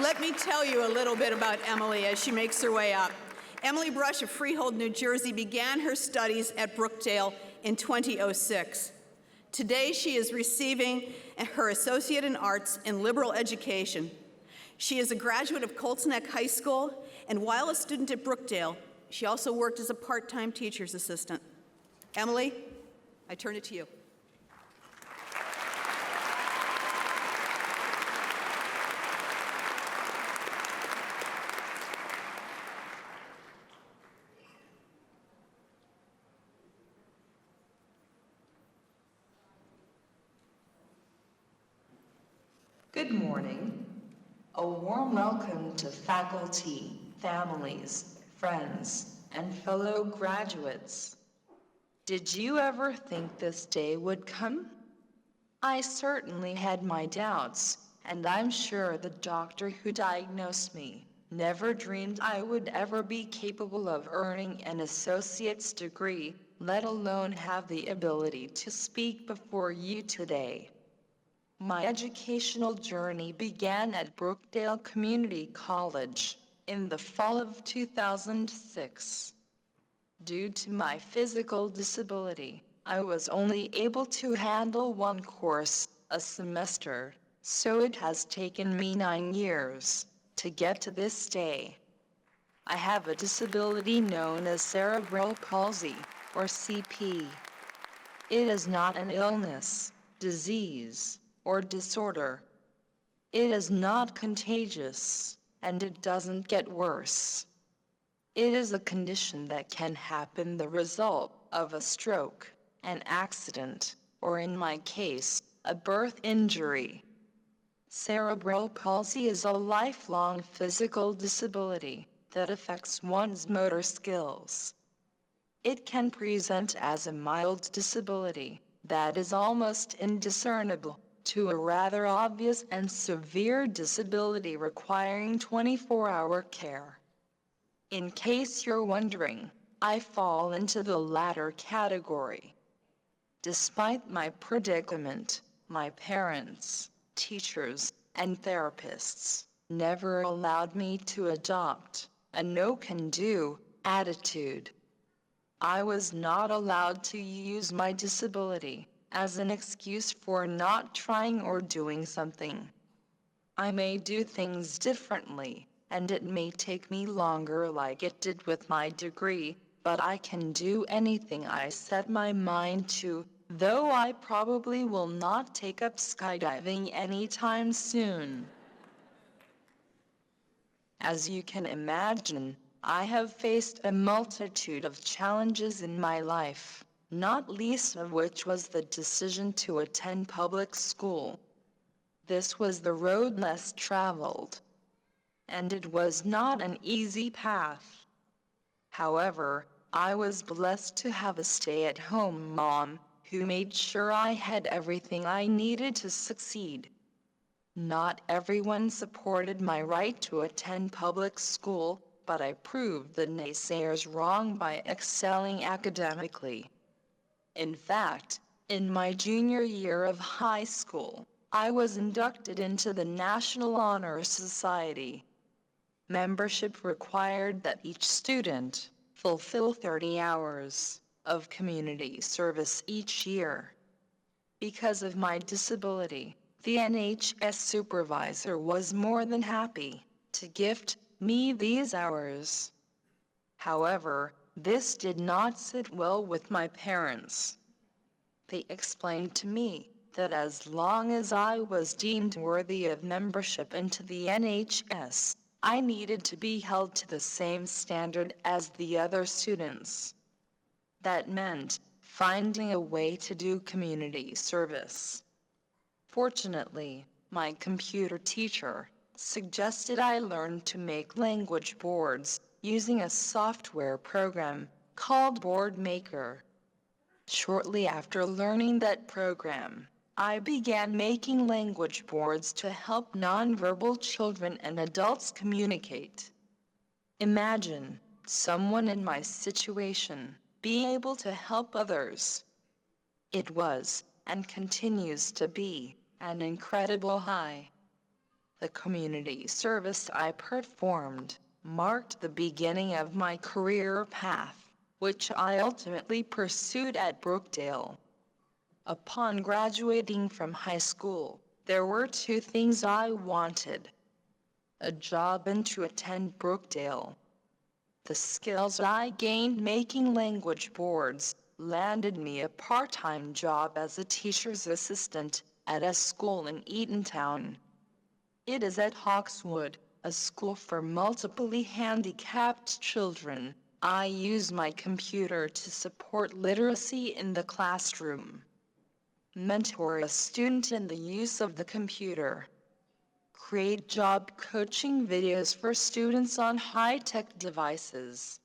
Let me tell you a little bit about Emily as she makes her way up. Emily Brush of Freehold, New Jersey began her studies at Brookdale in 2006. Today she is receiving her Associate in Arts in Liberal Education. She is a graduate of Colts Neck High School, and while a student at Brookdale, she also worked as a part-time teacher's assistant. Emily, I turn it to you. Good morning. A warm welcome to faculty, families, friends, and fellow graduates. Did you ever think this day would come? I certainly had my doubts, and I'm sure the doctor who diagnosed me never dreamed I would ever be capable of earning an associate's degree, let alone have the ability to speak before you today. My educational journey began at Brookdale Community College in the fall of 2006. Due to my physical disability, I was only able to handle one course a semester, so it has taken me 9 years to get to this day. I have a disability known as cerebral palsy, or CP. It is not an illness, disease, or disorder. It is not contagious, and it doesn't get worse. It is a condition that can happen the result of a stroke, an accident, or in my case, a birth injury. Cerebral palsy is a lifelong physical disability that affects one's motor skills. It can present as a mild disability that is almost indiscernible, to a rather obvious and severe disability requiring 24-hour care. In case you're wondering, I fall into the latter category. Despite my predicament, my parents, teachers, and therapists never allowed me to adopt a no-can-do attitude. I was not allowed to use my disability as an excuse for not trying or doing something. I may do things differently, and it may take me longer like it did with my degree, but I can do anything I set my mind to, though I probably will not take up skydiving anytime soon. As you can imagine, I have faced a multitude of challenges in my life, not least of which was the decision to attend public school. This was the road less traveled, and it was not an easy path. However, I was blessed to have a stay-at-home mom who made sure I had everything I needed to succeed. Not everyone supported my right to attend public school, but I proved the naysayers wrong by excelling academically. In fact, in my junior year of high school, I was inducted into the National Honor Society. Membership required that each student fulfill 30 hours of community service each year. Because of my disability, the NHS supervisor was more than happy to gift me these hours. However, this did not sit well with my parents. They explained to me that as long as I was deemed worthy of membership into the NHS, I needed to be held to the same standard as the other students. That meant finding a way to do community service. Fortunately, my computer teacher suggested I learn to make language boards using a software program called Board Maker. Shortly after learning that program, I began making language boards to help nonverbal children and adults communicate. Imagine someone in my situation being able to help others. It was, and continues to be, an incredible high. The community service I performed marked the beginning of my career path, which I ultimately pursued at Brookdale. Upon graduating from high school, there were two things I wanted: a job and to attend Brookdale. The skills I gained making language boards landed me a part-time job as a teacher's assistant at a school in Eatontown. It is at Hawkswood, a school for multiply handicapped children. I use my computer to support literacy in the classroom, mentor a student in the use of the computer, create job coaching videos for students on high-tech devices,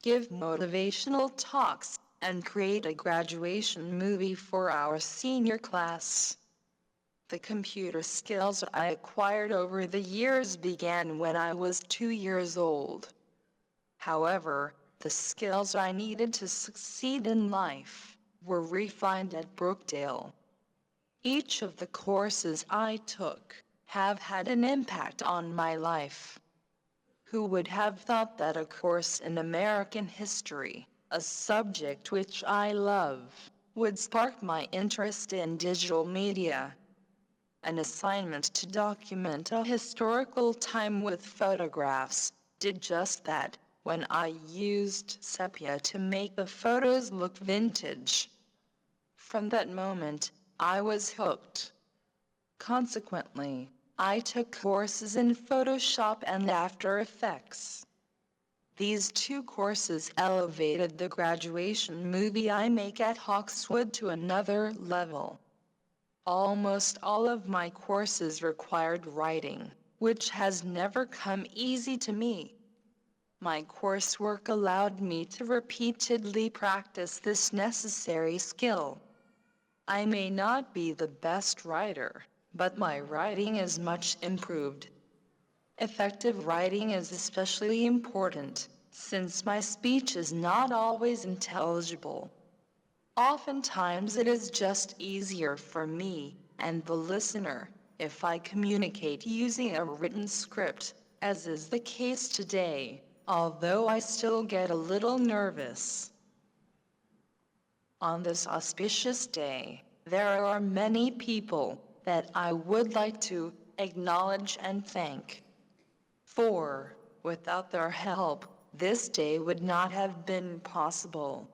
give motivational talks, and create a graduation movie for our senior class. The computer skills I acquired over the years began when I was 2 years old. However, the skills I needed to succeed in life were refined at Brookdale. Each of the courses I took have had an impact on my life. Who would have thought that a course in American history, a subject which I love, would spark my interest in digital media? An assignment to document a historical time with photographs did just that, when I used sepia to make the photos look vintage. From that moment, I was hooked. Consequently, I took courses in Photoshop and After Effects. These two courses elevated the graduation movie I make at Hawkswood to another level. Almost all of my courses required writing, which has never come easy to me. My coursework allowed me to repeatedly practice this necessary skill. I may not be the best writer, but my writing is much improved. Effective writing is especially important, since my speech is not always intelligible. Oftentimes it is just easier for me and the listener if I communicate using a written script, as is the case today, although I still get a little nervous. On this auspicious day, there are many people that I would like to acknowledge and thank. For, without their help, this day would not have been possible.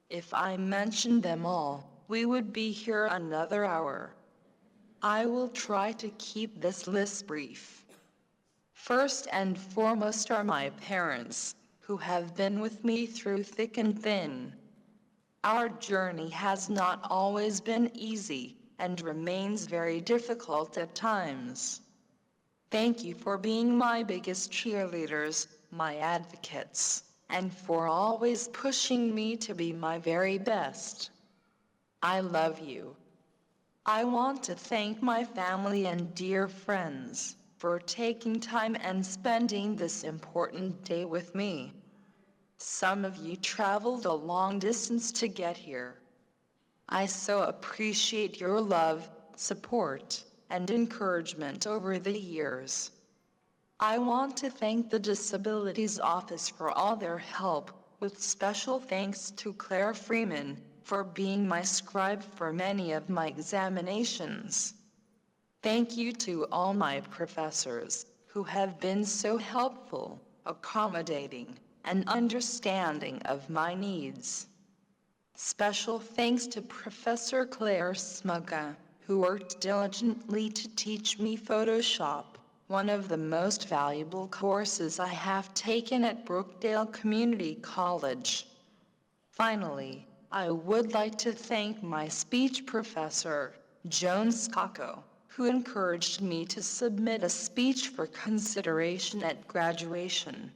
If I mentioned them all, we would be here another hour. I will try to keep this list brief. First and foremost are my parents, who have been with me through thick and thin. Our journey has not always been easy, and remains very difficult at times. Thank you for being my biggest cheerleaders, my advocates, and for always pushing me to be my very best. I love you. I want to thank my family and dear friends for taking time and spending this important day with me. Some of you traveled a long distance to get here. I so appreciate your love, support, and encouragement over the years. I want to thank the Disabilities Office for all their help, with special thanks to Claire Freeman for being my scribe for many of my examinations. Thank you to all my professors, who have been so helpful, accommodating, and understanding of my needs. Special thanks to Professor Claire Smugga, who worked diligently to teach me Photoshop, one of the most valuable courses I have taken at Brookdale Community College. Finally, I would like to thank my speech professor, Joan Scacco, who encouraged me to submit a speech for consideration at graduation.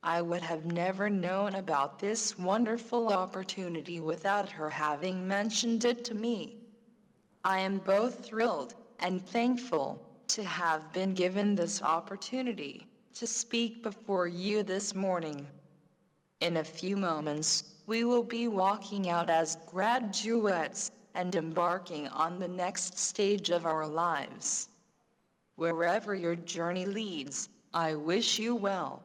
I would have never known about this wonderful opportunity without her having mentioned it to me. I am both thrilled and thankful to have been given this opportunity to speak before you this morning. In a few moments, we will be walking out as graduates and embarking on the next stage of our lives. Wherever your journey leads, I wish you well.